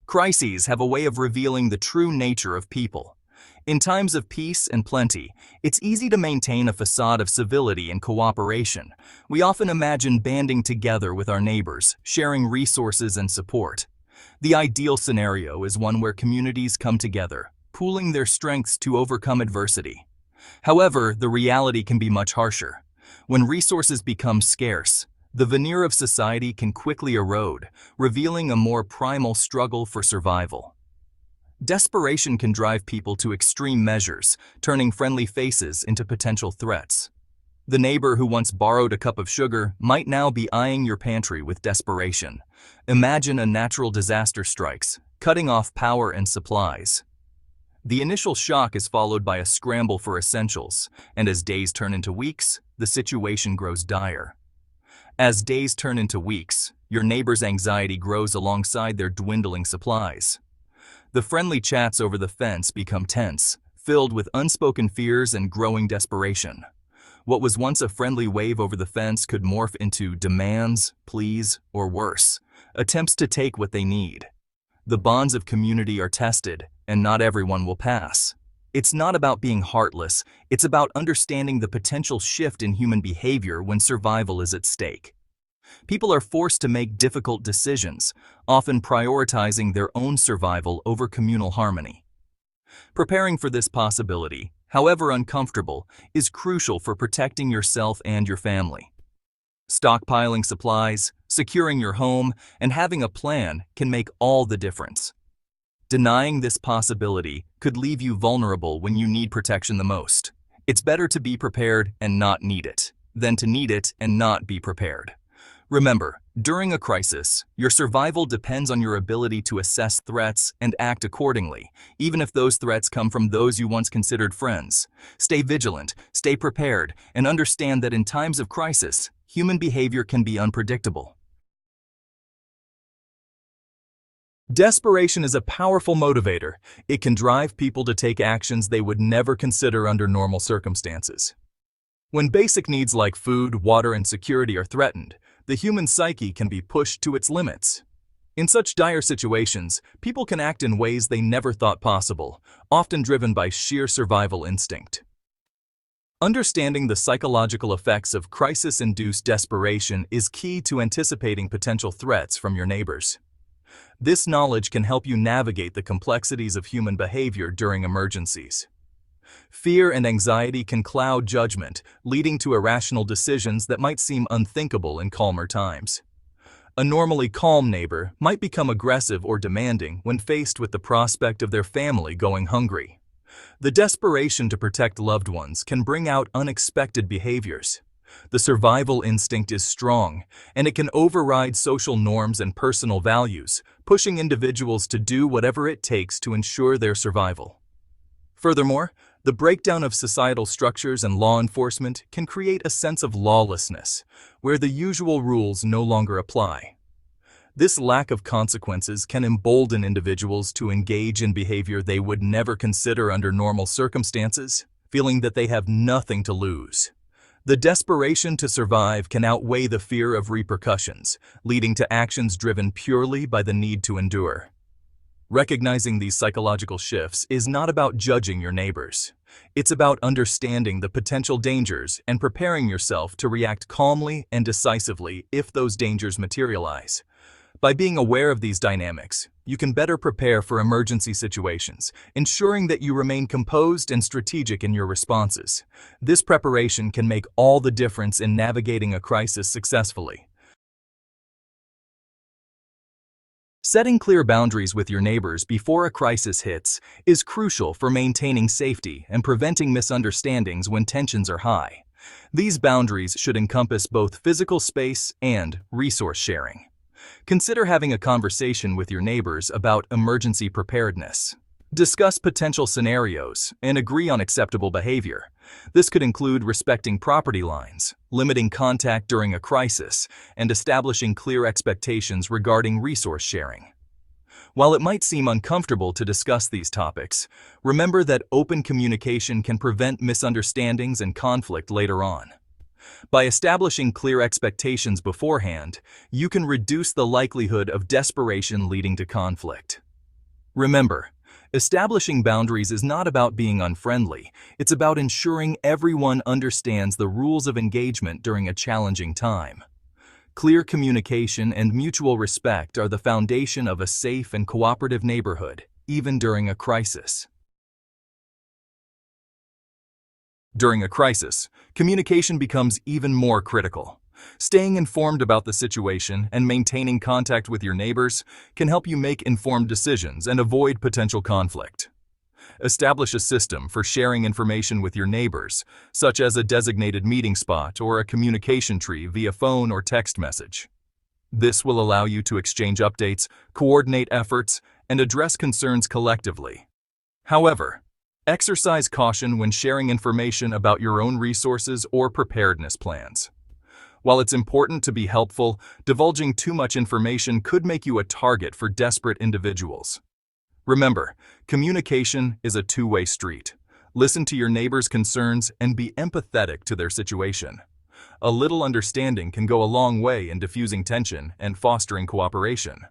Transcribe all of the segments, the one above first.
Crises have a way of revealing the true nature of people. In times of peace and plenty, it's easy to maintain a facade of civility and cooperation. We often imagine banding together with our neighbors, sharing resources and support. The ideal scenario is one where communities come together, pooling their strengths to overcome adversity. However, the reality can be much harsher. When resources become scarce, the veneer of society can quickly erode, revealing a more primal struggle for survival. Desperation can drive people to extreme measures, turning friendly faces into potential threats. The neighbor who once borrowed a cup of sugar might now be eyeing your pantry with desperation. Imagine a natural disaster strikes, cutting off power and supplies. The initial shock is followed by a scramble for essentials, and as days turn into weeks, the situation grows dire. As days turn into weeks, your neighbor's anxiety grows alongside their dwindling supplies. The friendly chats over the fence become tense, filled with unspoken fears and growing desperation. What was once a friendly wave over the fence could morph into demands, pleas, or worse, attempts to take what they need. The bonds of community are tested, and not everyone will pass. It's not about being heartless, it's about understanding the potential shift in human behavior when survival is at stake. People are forced to make difficult decisions, often prioritizing their own survival over communal harmony. Preparing for this possibility, however uncomfortable, is crucial for protecting yourself and your family. Stockpiling supplies, securing your home, and having a plan can make all the difference. Denying this possibility could leave you vulnerable when you need protection the most. It's better to be prepared and not need it, than to need it and not be prepared. Remember, during a crisis, your survival depends on your ability to assess threats and act accordingly, even if those threats come from those you once considered friends. Stay vigilant, stay prepared, and understand that in times of crisis, human behavior can be unpredictable. Desperation is a powerful motivator. It can drive people to take actions they would never consider under normal circumstances. When basic needs like food, water, and security are threatened, the human psyche can be pushed to its limits. In such dire situations, people can act in ways they never thought possible, often driven by sheer survival instinct. Understanding the psychological effects of crisis-induced desperation is key to anticipating potential threats from your neighbors. This knowledge can help you navigate the complexities of human behavior during emergencies. Fear and anxiety can cloud judgment, leading to irrational decisions that might seem unthinkable in calmer times. A normally calm neighbor might become aggressive or demanding when faced with the prospect of their family going hungry. The desperation to protect loved ones can bring out unexpected behaviors. The survival instinct is strong, and it can override social norms and personal values, pushing individuals to do whatever it takes to ensure their survival. Furthermore, the breakdown of societal structures and law enforcement can create a sense of lawlessness, where the usual rules no longer apply. This lack of consequences can embolden individuals to engage in behavior they would never consider under normal circumstances, feeling that they have nothing to lose. The desperation to survive can outweigh the fear of repercussions, leading to actions driven purely by the need to endure. Recognizing these psychological shifts is not about judging your neighbors. It's about understanding the potential dangers and preparing yourself to react calmly and decisively if those dangers materialize. By being aware of these dynamics, you can better prepare for emergency situations, ensuring that you remain composed and strategic in your responses. This preparation can make all the difference in navigating a crisis successfully. Setting clear boundaries with your neighbors before a crisis hits is crucial for maintaining safety and preventing misunderstandings when tensions are high. These boundaries should encompass both physical space and resource sharing. Consider having a conversation with your neighbors about emergency preparedness. Discuss potential scenarios and agree on acceptable behavior. This could include respecting property lines, limiting contact during a crisis, and establishing clear expectations regarding resource sharing. While it might seem uncomfortable to discuss these topics, remember that open communication can prevent misunderstandings and conflict later on. By establishing clear expectations beforehand, you can reduce the likelihood of desperation leading to conflict. Remember, establishing boundaries is not about being unfriendly, it's about ensuring everyone understands the rules of engagement during a challenging time. Clear communication and mutual respect are the foundation of a safe and cooperative neighborhood, even during a crisis. During a crisis, communication becomes even more critical. Staying informed about the situation and maintaining contact with your neighbors can help you make informed decisions and avoid potential conflict. Establish a system for sharing information with your neighbors, such as a designated meeting spot or a communication tree via phone or text message. This will allow you to exchange updates, coordinate efforts, and address concerns collectively. However, exercise caution when sharing information about your own resources or preparedness plans. While it's important to be helpful, divulging too much information could make you a target for desperate individuals. Remember, communication is a two-way street. Listen to your neighbors' concerns and be empathetic to their situation. A little understanding can go a long way in diffusing tension and fostering cooperation.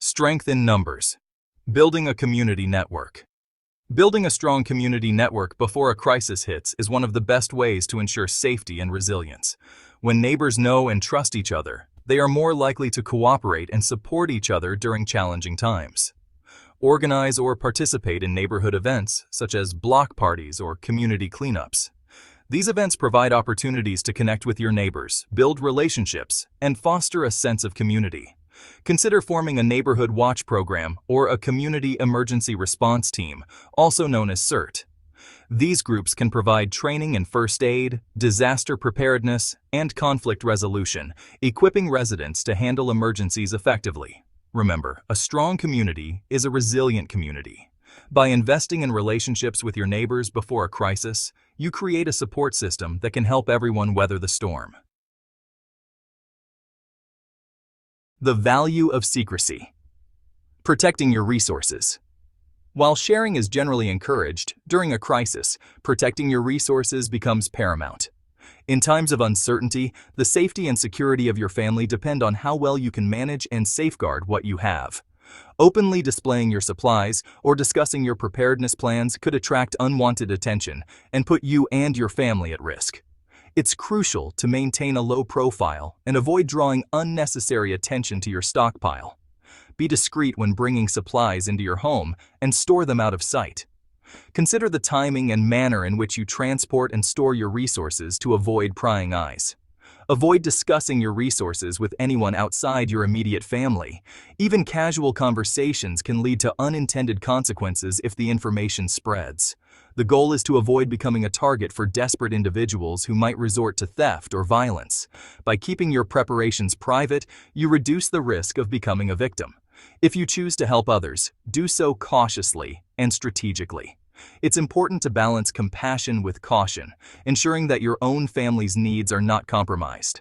Strength in numbers. Building a community network. Building a strong community network before a crisis hits is one of the best ways to ensure safety and resilience. When neighbors know and trust each other, they are more likely to cooperate and support each other during challenging times. Organize or participate in neighborhood events, such as block parties or community cleanups. These events provide opportunities to connect with your neighbors, build relationships, and foster a sense of community. Consider forming a neighborhood watch program or a community emergency response team, also known as CERT. These groups can provide training in first aid, disaster preparedness, and conflict resolution, equipping residents to handle emergencies effectively. Remember, a strong community is a resilient community. By investing in relationships with your neighbors before a crisis, you create a support system that can help everyone weather the storm. The value of secrecy. Protecting your resources. While sharing is generally encouraged, during a crisis, protecting your resources becomes paramount. In times of uncertainty, the safety and security of your family depend on how well you can manage and safeguard what you have. Openly displaying your supplies or discussing your preparedness plans could attract unwanted attention and put you and your family at risk. It's crucial to maintain a low profile and avoid drawing unnecessary attention to your stockpile. Be discreet when bringing supplies into your home and store them out of sight. Consider the timing and manner in which you transport and store your resources to avoid prying eyes. Avoid discussing your resources with anyone outside your immediate family. Even casual conversations can lead to unintended consequences if the information spreads. The goal is to avoid becoming a target for desperate individuals who might resort to theft or violence. By keeping your preparations private, you reduce the risk of becoming a victim. If you choose to help others, do so cautiously and strategically. It's important to balance compassion with caution, ensuring that your own family's needs are not compromised.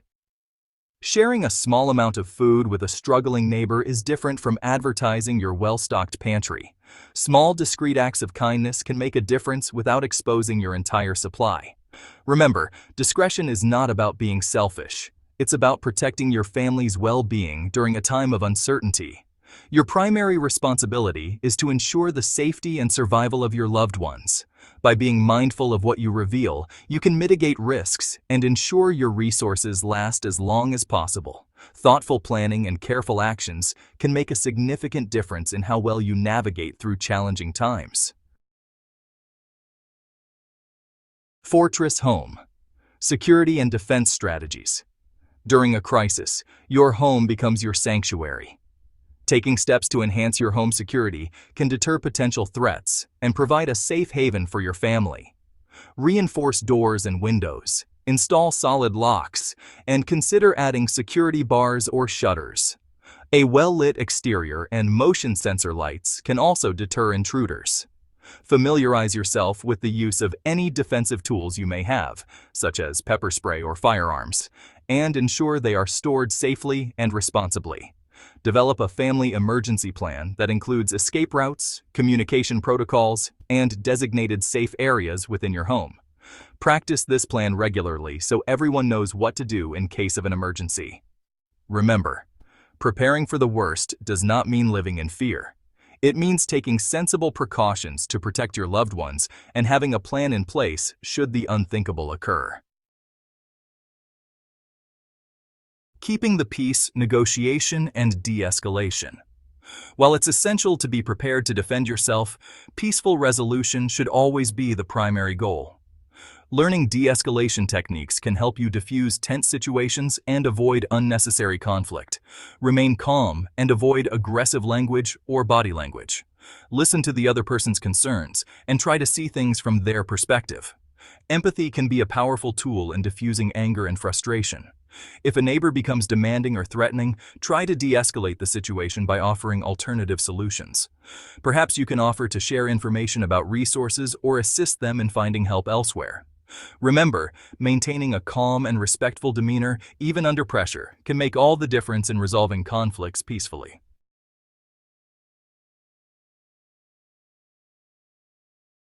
Sharing a small amount of food with a struggling neighbor is different from advertising your well-stocked pantry. Small, discreet acts of kindness can make a difference without exposing your entire supply. Remember, discretion is not about being selfish. It's about protecting your family's well-being during a time of uncertainty. Your primary responsibility is to ensure the safety and survival of your loved ones. By being mindful of what you reveal, you can mitigate risks and ensure your resources last as long as possible. Thoughtful planning and careful actions can make a significant difference in how well you navigate through challenging times. Fortress Home. Security and defense strategies. During a crisis, your home becomes your sanctuary. Taking steps to enhance your home security can deter potential threats and provide a safe haven for your family. Reinforce doors and windows, install solid locks, and consider adding security bars or shutters. A well-lit exterior and motion sensor lights can also deter intruders. Familiarize yourself with the use of any defensive tools you may have, such as pepper spray or firearms, and ensure they are stored safely and responsibly. Develop a family emergency plan that includes escape routes, communication protocols, and designated safe areas within your home. Practice this plan regularly so everyone knows what to do in case of an emergency. Remember, Preparing for the worst does not mean living in fear. It means taking sensible precautions to protect your loved ones and having a plan in place should the unthinkable occur. Keeping the peace, negotiation, and de-escalation. While it's essential to be prepared to defend yourself, peaceful resolution should always be the primary goal. Learning de-escalation techniques can help you diffuse tense situations and avoid unnecessary conflict. Remain calm and avoid aggressive language or body language. Listen to the other person's concerns and try to see things from their perspective. Empathy can be a powerful tool in diffusing anger and frustration. If a neighbor becomes demanding or threatening, try to de-escalate the situation by offering alternative solutions. Perhaps you can offer to share information about resources or assist them in finding help elsewhere. Remember, maintaining a calm and respectful demeanor, even under pressure, can make all the difference in resolving conflicts peacefully.